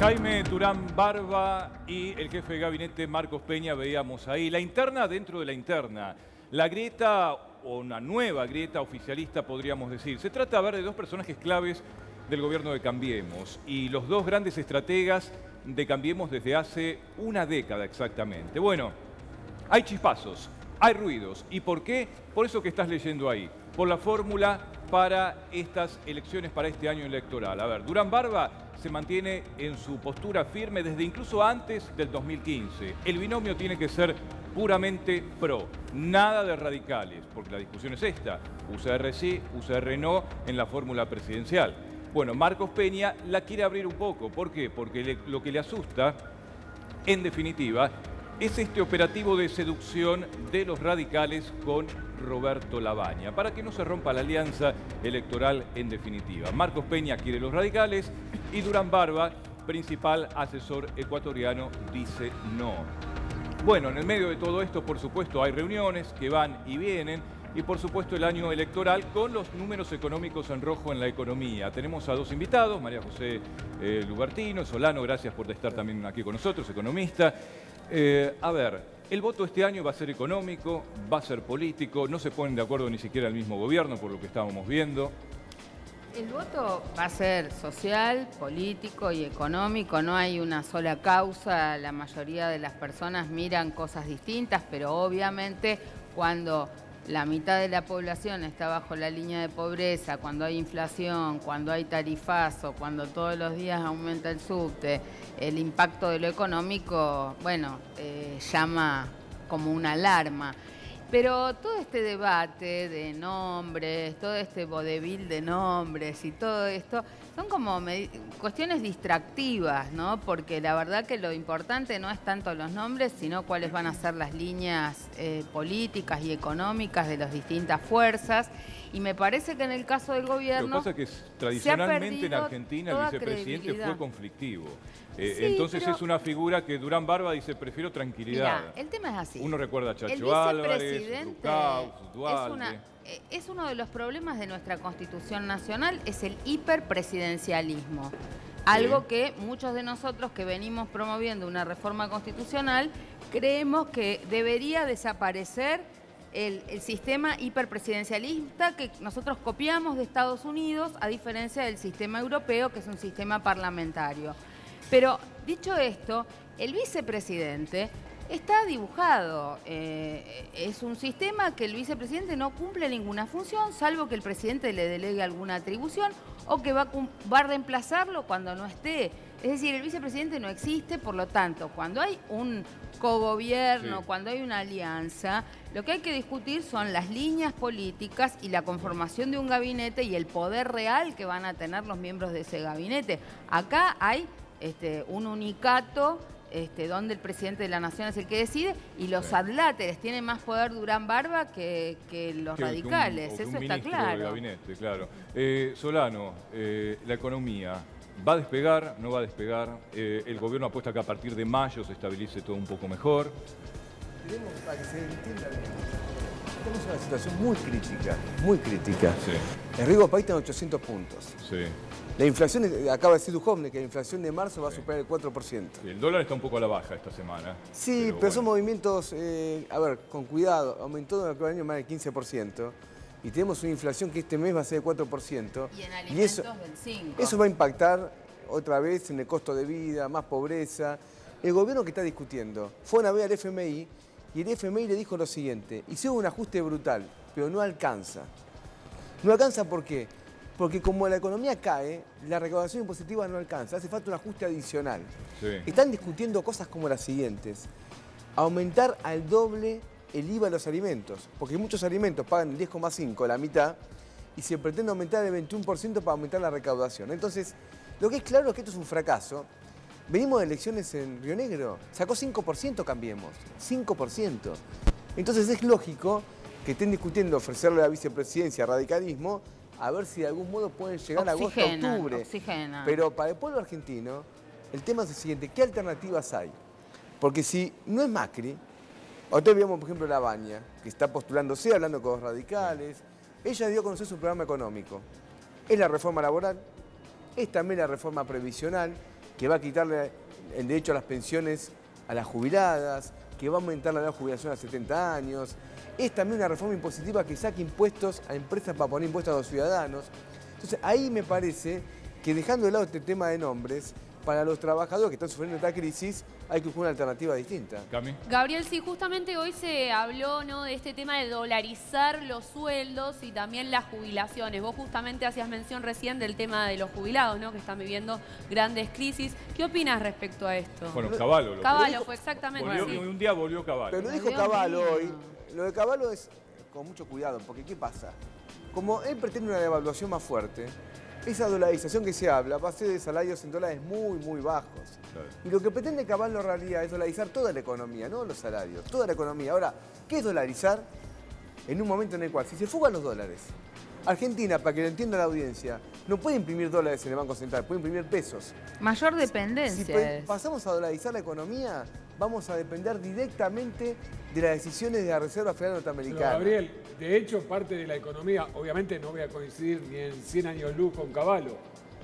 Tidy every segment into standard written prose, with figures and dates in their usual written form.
Jaime Durán Barba y el jefe de gabinete Marcos Peña veíamos ahí. La interna dentro de la interna. La grieta, o una nueva grieta oficialista podríamos decir. Se trata de dos personajes claves del gobierno de Cambiemos y los dos grandes estrategas de Cambiemos desde hace una década exactamente. Bueno, hay chispazos, hay ruidos. ¿Y por qué? Por eso que estás leyendo ahí. Por la fórmula para estas elecciones, para este año electoral. A ver, Durán Barba se mantiene en su postura firme desde incluso antes del 2015. El binomio tiene que ser puramente pro, nada de radicales, porque la discusión es esta, UCR sí, UCR no, en la fórmula presidencial. Bueno, Marcos Peña la quiere abrir un poco. ¿Por qué? Porque lo que le asusta, en definitiva, es este operativo de seducción de los radicales con Roberto Labaña, para que no se rompa la alianza electoral en definitiva. Marcos Peña quiere los radicales y Durán Barba, principal asesor ecuatoriano, dice no. Bueno, en el medio de todo esto, por supuesto, hay reuniones que van y vienen y, por supuesto, el año electoral con los números económicos en rojo en la economía. Tenemos a dos invitados, María José Lubertino, Solano, gracias por estar también aquí con nosotros, economista. A ver, el voto este año va a ser económico, va a ser político, no se ponen de acuerdo ni siquiera el mismo gobierno por lo que estábamos viendo. El voto va a ser social, político y económico, no hay una sola causa, la mayoría de las personas miran cosas distintas, pero obviamente cuando la mitad de la población está bajo la línea de pobreza, cuando hay inflación, cuando hay tarifazo, cuando todos los días aumenta el subte, el impacto de lo económico, bueno, llama como una alarma. Pero todo este debate de nombres, todo este vodevil de nombres y todo esto, son como cuestiones distractivas, ¿no? Porque la verdad que lo importante no es tanto los nombres, sino cuáles van a ser las líneas políticas y económicas de las distintas fuerzas. Y me parece que en el caso del gobierno... Lo que pasa es que tradicionalmente en Argentina el vicepresidente fue conflictivo. Sí, entonces es una figura que Durán Barba dice, prefiero tranquilidad. Mirá, el tema es así. Uno recuerda a Chacho Álvarez, Ducaus, Dualde. Es uno de los problemas de nuestra Constitución Nacional, es el hiperpresidencialismo. Algo que muchos de nosotros que venimos promoviendo una reforma constitucional creemos que debería desaparecer el sistema hiperpresidencialista que nosotros copiamos de Estados Unidos, a diferencia del sistema europeo, que es un sistema parlamentario. Pero, dicho esto, el vicepresidente está dibujado. Es un sistema que el vicepresidente no cumple ninguna función, salvo que el presidente le delegue alguna atribución o que va a reemplazarlo cuando no esté. Es decir, el vicepresidente no existe, por lo tanto, cuando hay un cogobierno, cuando hay una alianza, lo que hay que discutir son las líneas políticas y la conformación de un gabinete y el poder real que van a tener los miembros de ese gabinete. Acá hay un unicato donde el presidente de la nación es el que decide y los adláteres tienen más poder Durán Barba que los radicales, eso está claro. Del gabinete, claro. Solano, la economía, ¿va a despegar? ¿No va a despegar? El gobierno apuesta que a partir de mayo se estabilice todo un poco mejor. Tenemos, para que se entienda bien, tenemos una situación muy crítica, muy crítica. Sí. El riesgo país está en 800 puntos. Sí. La inflación, acaba de decir Duhovne, que la inflación de marzo va a superar el 4%. Sí, el dólar está un poco a la baja esta semana. Sí, pero bueno, son movimientos, a ver, con cuidado, aumentó en el año más del 15%. Y tenemos una inflación que este mes va a ser de 4%. Y en alimentos del 5%. Eso va a impactar otra vez en el costo de vida, más pobreza. El gobierno que está discutiendo fue a ver al FMI y el FMI le dijo lo siguiente: hicieron un ajuste brutal, pero no alcanza. ¿No alcanza por qué? Porque como la economía cae, la recaudación impositiva no alcanza, hace falta un ajuste adicional. Sí. Están discutiendo cosas como las siguientes: aumentar al doble el IVA de los alimentos, porque muchos alimentos pagan el 10,5%, la mitad, y se pretende aumentar el 21% para aumentar la recaudación. Entonces, lo que es claro es que esto es un fracaso. Venimos de elecciones en Río Negro, sacó 5% Cambiemos, 5%. Entonces es lógico que estén discutiendo ofrecerle a la vicepresidencia radicalismo, a ver si de algún modo pueden llegar a agosto, octubre. Pero para el pueblo argentino, el tema es el siguiente: ¿qué alternativas hay? Porque si no es Macri, ahorita vemos, por ejemplo, Labaña, que está postulándose, hablando con los radicales. Ella dio a conocer su programa económico. Es la reforma laboral, es también la reforma previsional, que va a quitarle el derecho a las pensiones a las jubiladas, que va a aumentar la edad de jubilación a 70 años. Es también una reforma impositiva que saque impuestos a empresas para poner impuestos a los ciudadanos. Entonces ahí me parece que dejando de lado este tema de nombres, para los trabajadores que están sufriendo esta crisis hay que buscar una alternativa distinta. Cami. Gabriel, sí, justamente hoy se habló, ¿no?, de este tema de dolarizar los sueldos y también las jubilaciones. Vos justamente hacías mención recién del tema de los jubilados, ¿no?, que están viviendo grandes crisis. ¿Qué opinas respecto a esto? Bueno, Cavallo. Cavallo fue exactamente volvió, así. un día volvió Cavallo. Pero lo dijo Cavallo hoy. Lo de Cavallo es con mucho cuidado, porque ¿qué pasa? Como él pretende una devaluación más fuerte, esa dolarización que se habla va a ser de salarios en dólares muy, muy bajos. Claro. Y lo que pretende Cavallo en realidad es dolarizar toda la economía, no los salarios, toda la economía. Ahora, ¿qué es dolarizar? En un momento en el cual, si se fugan los dólares, Argentina, para que lo entienda la audiencia, no puede imprimir dólares en el Banco Central, puede imprimir pesos. Mayor dependencia. Si pasamos a dolarizar la economía, vamos a depender directamente de las decisiones de la Reserva Federal Norteamericana. Pero, Gabriel, de hecho, parte de la economía, obviamente no voy a coincidir ni en 100 años luz con Cavallo,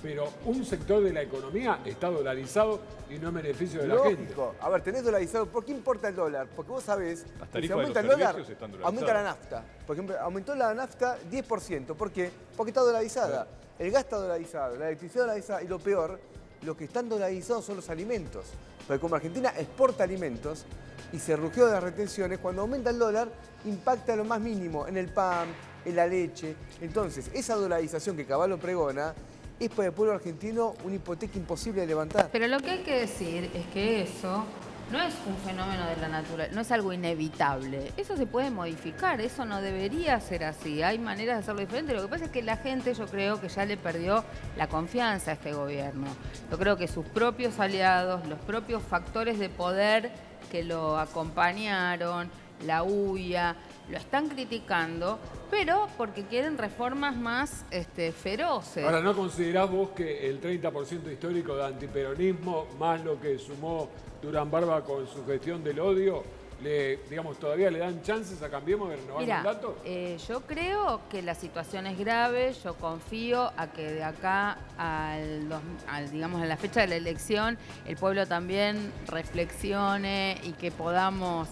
pero un sector de la economía está dolarizado y no en beneficio de la gente. A ver, tenés dolarizado. ¿Por qué importa el dólar? Porque vos sabés que si aumenta el dólar, aumenta la nafta. Por ejemplo, aumentó la nafta 10%. ¿Por qué? Porque está dolarizada. El gas está dolarizado, la electricidad dolarizada y lo peor, los que están dolarizados son los alimentos. Porque como Argentina exporta alimentos y se rugió de las retenciones, cuando aumenta el dólar impacta lo más mínimo en el pan, en la leche. Entonces, esa dolarización que Cavallo pregona es para el pueblo argentino una hipoteca imposible de levantar. Pero lo que hay que decir es que eso no es un fenómeno de la naturaleza, no es algo inevitable. Eso se puede modificar, eso no debería ser así. Hay maneras de hacerlo diferente. Lo que pasa es que la gente, yo creo que ya le perdió la confianza a este gobierno. Yo creo que sus propios aliados, los propios factores de poder que lo acompañaron, la UIA, lo están criticando, pero porque quieren reformas más feroces. Ahora, ¿no considerás vos que el 30% histórico de antiperonismo, más lo que sumó Durán Barba con su gestión del odio, digamos, todavía le dan chances a Cambiemos de renovar el mandato? Yo creo que la situación es grave, yo confío a que de acá digamos, a la fecha de la elección, el pueblo también reflexione y que podamos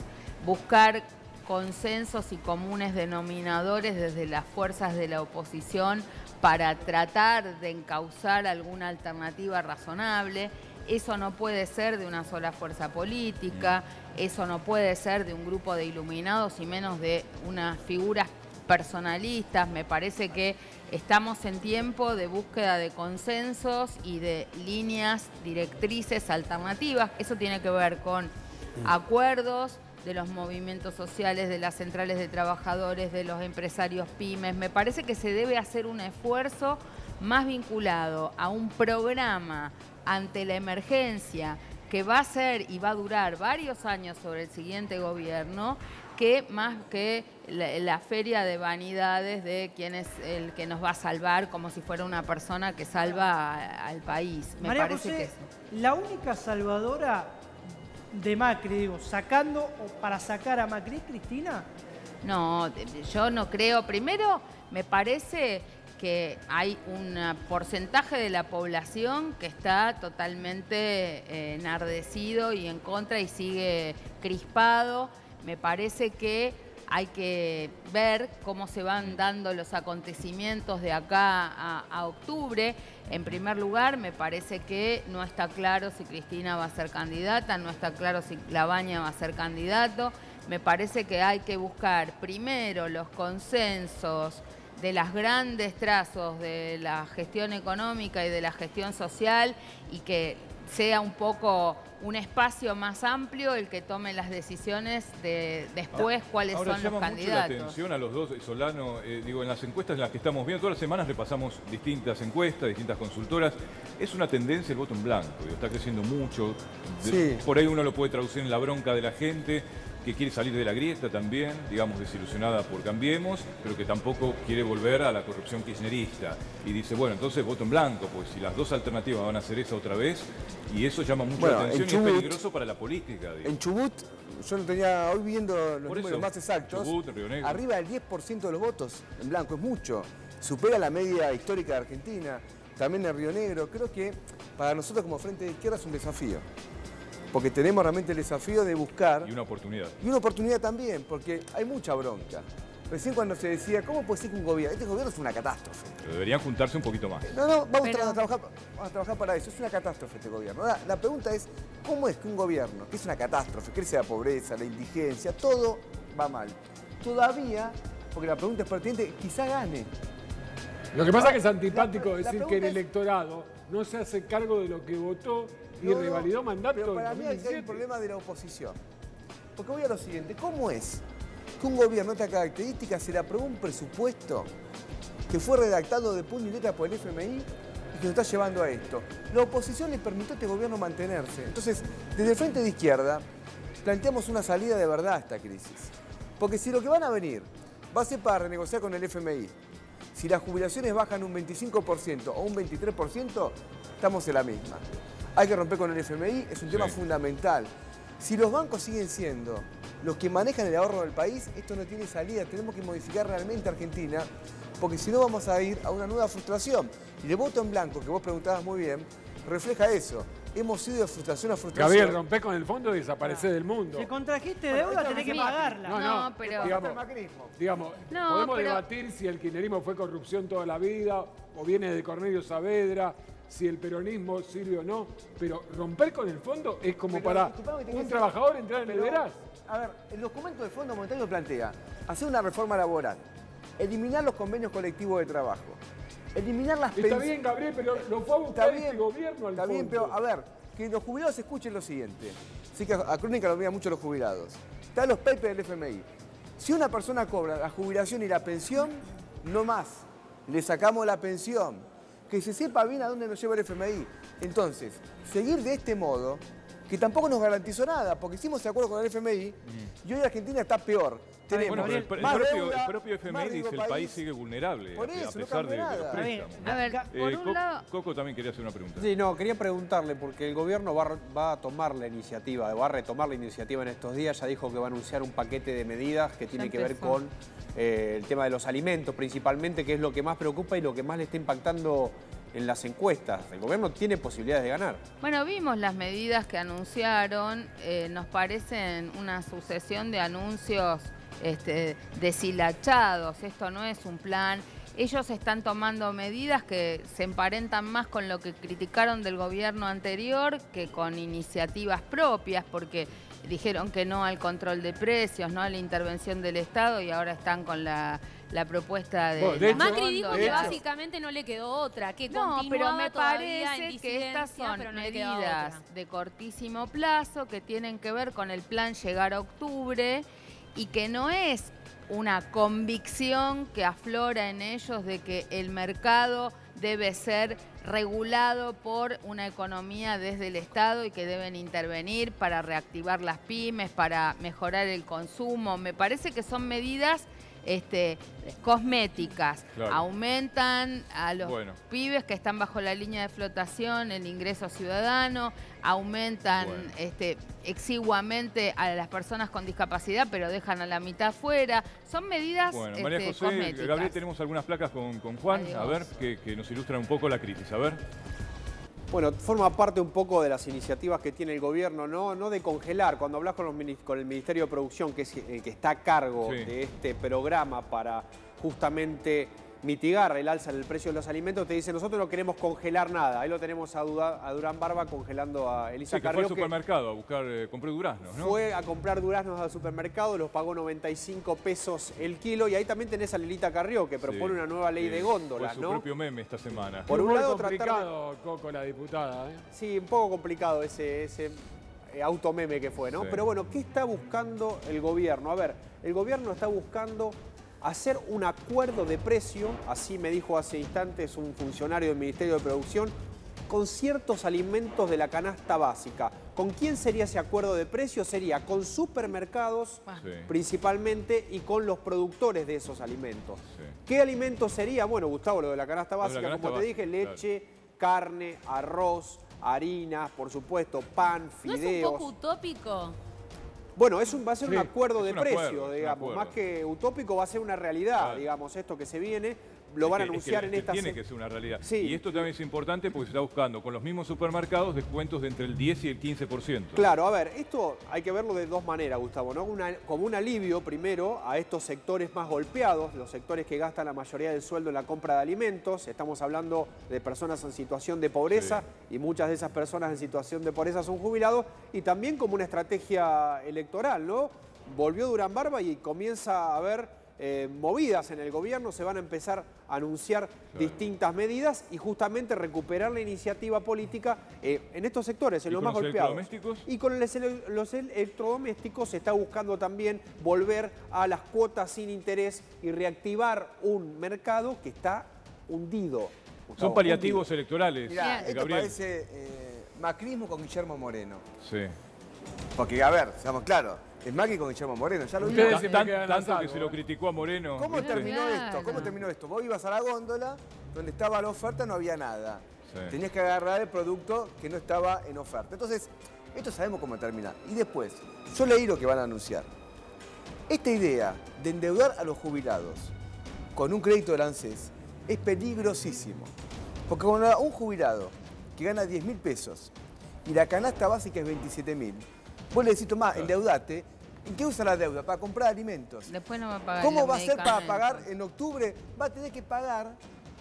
buscar consensos y comunes denominadores desde las fuerzas de la oposición para tratar de encauzar alguna alternativa razonable. Eso no puede ser de una sola fuerza política, eso no puede ser de un grupo de iluminados y menos de unas figuras personalistas. Me parece que estamos en tiempo de búsqueda de consensos y de líneas directrices alternativas. Eso tiene que ver con acuerdos de los movimientos sociales, de las centrales de trabajadores, de los empresarios pymes. Me parece que se debe hacer un esfuerzo más vinculado a un programa ante la emergencia que va a ser y va a durar varios años sobre el siguiente gobierno, que más que la feria de vanidades de quién es el que nos va a salvar como si fuera una persona que salva al país. Me María parece José, que eso. La única salvadora de Macri, digo, sacando o para sacar a Macri, ¿Cristina? No, yo no creo. Primero, me parece que hay un porcentaje de la población que está totalmente enardecido y en contra y sigue crispado. Me parece que hay que ver cómo se van dando los acontecimientos de acá a octubre. En primer lugar, me parece que no está claro si Cristina va a ser candidata, no está claro si Labaña va a ser candidato. Me parece que hay que buscar primero los consensos de los grandes trazos de la gestión económica y de la gestión social y que sea un poco un espacio más amplio el que tome las decisiones de después cuáles son los candidatos. Ahora llama mucho la atención a los dos, Solano, digo, en las encuestas en las que estamos viendo, todas las semanas repasamos distintas encuestas, distintas consultoras, es una tendencia el voto en blanco, digo, está creciendo mucho, Sí. Por ahí uno lo puede traducir en la bronca de la gente, que quiere salir de la grieta también, digamos, desilusionada por Cambiemos, pero que tampoco quiere volver a la corrupción kirchnerista. Y dice, bueno, entonces voto en blanco, pues si las dos alternativas van a ser esa otra vez, y eso llama mucho la atención y es peligroso para la política. Digo. En Chubut, yo no tenía, hoy viendo los Por números eso, más exactos, Chubut, Río Negro. arriba del 10% de los votos en blanco, es mucho. Supera la media histórica de Argentina. también en Río Negro. Creo que para nosotros como Frente de Izquierda es un desafío. Porque tenemos realmente el desafío de buscar... Y una oportunidad. Y una oportunidad también, porque hay mucha bronca. Recién cuando se decía, ¿cómo puede ser que un gobierno? Este gobierno es una catástrofe. Pero deberían juntarse un poquito más. No, vamos a trabajar para eso. Es una catástrofe este gobierno. Ahora, la pregunta es, ¿cómo es que un gobierno, que es una catástrofe, crece la pobreza, la indigencia, todo va mal? Todavía, porque la pregunta es pertinente, quizá gane. Lo que pasa es que es antipático la decir que el pregunta es- electorado no se hace cargo de lo que votó y revalidó mandato Pero en para mí hay 2017. un problema de la oposición. Porque voy a lo siguiente, ¿cómo es que un gobierno de esta característica se le aprobó un presupuesto que fue redactado de puño y letra por el FMI y que nos está llevando a esto? La oposición le permitió a este gobierno mantenerse. Entonces, desde el Frente de Izquierda, planteamos una salida de verdad a esta crisis. Porque si lo que van a venir va a ser para renegociar con el FMI, si las jubilaciones bajan un 25% o un 23%, estamos en la misma. Hay que romper con el FMI, es un tema fundamental. Si los bancos siguen siendo los que manejan el ahorro del país, esto no tiene salida. Tenemos que modificar realmente Argentina, porque si no vamos a ir a una nueva frustración. Y el voto en blanco, que vos preguntabas muy bien, refleja eso. Hemos ido de frustración a frustración. Gabriel, rompés con el fondo y desaparecés del mundo. Si contrajiste deuda, tenés que pagarla. No, pero... Digamos, No, podemos pero- debatir si el kirchnerismo fue corrupción toda la vida o viene de Cornelio Saavedra, si el peronismo sirve o no, pero romper con el fondo es como Pero, para disculpame que te un quiero trabajador entrar en el Pero, veraz. A ver, el documento del Fondo Monetario plantea hacer una reforma laboral, eliminar los convenios colectivos de trabajo, eliminar las Está pensiones. bien, Gabriel, pero lo fue a buscar este gobierno al Está bien, fondo. pero a ver, que los jubilados escuchen lo siguiente. Sí que a Crónica lo miran mucho los jubilados. Están los papers del FMI. Si una persona cobra la jubilación y la pensión, no más. Le sacamos la pensión. Que se sepa bien a dónde nos lleva el FMI. Entonces, seguir de este modo, que tampoco nos garantizó nada, porque hicimos acuerdo con el FMI y hoy Argentina está peor. Tenemos Bueno, pero el más propio, deuda, el propio más FMI dice riesgo el país sigue vulnerable Por a eso, no pesar de cambia los nada. préstamos. A ver, por un lado... Coco también quería hacer una pregunta. Sí, no, quería preguntarle, porque el gobierno va a tomar la iniciativa, va a retomar la iniciativa en estos días, ya dijo que va a anunciar un paquete de medidas que tiene que ver empezó. con el tema de los alimentos principalmente, que es lo que más preocupa y lo que más le está impactando en las encuestas. El gobierno tiene posibilidades de ganar. Bueno, vimos las medidas que anunciaron, nos parecen una sucesión de anuncios deshilachados. Esto no es un plan. Ellos están tomando medidas que se emparentan más con lo que criticaron del gobierno anterior que con iniciativas propias, porque dijeron que no al control de precios, no a la intervención del Estado y ahora están con la propuesta de... Bueno, de la hecho- Macri dijo Fondo, que hecho- básicamente no le quedó otra, que no, pero continuaba me todavía en parece que estas disidencia, son pero no le quedaba medidas otra. de cortísimo plazo que tienen que ver con el plan llegar a octubre y que no es una convicción que aflora en ellos de que el mercado debe ser regulado por una economía desde el Estado y que deben intervenir para reactivar las pymes, para mejorar el consumo. Me parece que son medidas cosméticas. Claro. Aumentan a los Bueno. pibes que están bajo la línea de flotación el ingreso ciudadano, aumentan Bueno. exiguamente a las personas con discapacidad, pero dejan a la mitad fuera. Son medidas Bueno, María José, cosméticas. Gabriel, tenemos algunas placas con Juan, Adiós. a ver, que nos ilustran un poco la crisis, a ver. Bueno, forma parte un poco de las iniciativas que tiene el gobierno, no de congelar. Cuando hablas con el Ministerio de Producción, que es el que está a cargo Sí. de este programa para justamente mitigar el alza en el precio de los alimentos, te dice, nosotros no queremos congelar nada. Ahí lo tenemos a Durán Barba congelando a Elisa Sí, que fue Carrió, al supermercado a buscar, compró duraznos, ¿no? fue a comprar duraznos al supermercado, los pagó 95 pesos el kilo, y ahí también tenés a Lilita Carrió, que propone Sí, una nueva ley que de góndolas, Fue su ¿no? propio meme esta semana. Por un Muy lado, tratar de- complicado, Coco, la diputada, ¿eh? Sí, un poco complicado ese automeme que fue, ¿no? Sí. Pero bueno, ¿qué está buscando el gobierno? A ver, el gobierno está buscando hacer un acuerdo de precio, así me dijo hace instantes un funcionario del Ministerio de Producción, con ciertos alimentos de la canasta básica. ¿Con quién sería ese acuerdo de precio? Sería con supermercados Sí. principalmente y con los productores de esos alimentos. Sí. ¿Qué alimentos sería? Bueno, Gustavo, lo de la canasta Lo de la básica, canasta como te dije, básica, leche, carne, arroz, harinas, por supuesto, pan, ¿No es fideos. un poco utópico? Bueno, va a ser Sí, un acuerdo es de un precio, acuerdo, es un digamos. acuerdo. Más que utópico, va a ser una realidad, Claro. digamos, esto que se viene. lo van a anunciar en esta Tiene que ser una realidad. Sí. Y esto también es importante porque se está buscando con los mismos supermercados descuentos de entre el 10 y el 15%. Claro, a ver, esto hay que verlo de dos maneras, Gustavo, ¿no? Como un alivio, primero, a estos sectores más golpeados, los sectores que gastan la mayoría del sueldo en la compra de alimentos. Estamos hablando de personas en situación de pobreza y muchas de esas personas en situación de pobreza son jubilados. Y también como una estrategia electoral, ¿no? Volvió Durán Barba y comienza a haber movidas en el gobierno, se van a empezar a anunciar distintas medidas y justamente recuperar la iniciativa política en estos sectores, en los más golpeados. Y con los electrodomésticos se está buscando también volver a las cuotas sin interés y reactivar un mercado que está hundido. Son paliativos electorales. Mirá, esto Gabriel. parece macrismo con Guillermo Moreno. Sí. Porque, a ver, seamos claros, es Macri con Guillermo Moreno, ya lo Ustedes vimos. se me quedan a Tanto salvo, que se lo ¿eh? criticó a Moreno. ¿Cómo ¿viste? terminó Claro. esto? ¿Cómo terminó esto? Vos ibas a la góndola, donde estaba la oferta no había nada. Sí. Tenías que agarrar el producto que no estaba en oferta. Entonces, esto sabemos cómo termina. Y después, yo leí lo que van a anunciar. Esta idea de endeudar a los jubilados con un crédito del ANSES es peligrosísimo. Porque cuando un jubilado que gana 10.000 pesos y la canasta básica es 27.000, vos le decís, tomá, endeudate. ¿En qué usa la deuda? Para comprar alimentos. Después no va a pagar. ¿Cómo los va a ser para medicamentos. pagar en octubre? Va a tener que pagar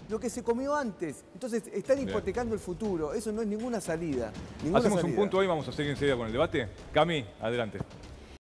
lo que se comió antes. Entonces, están hipotecando el futuro. Eso no es ninguna salida. Ninguna Hacemos un salida. punto ahí, vamos a seguir enseguida con el debate. Cami, adelante.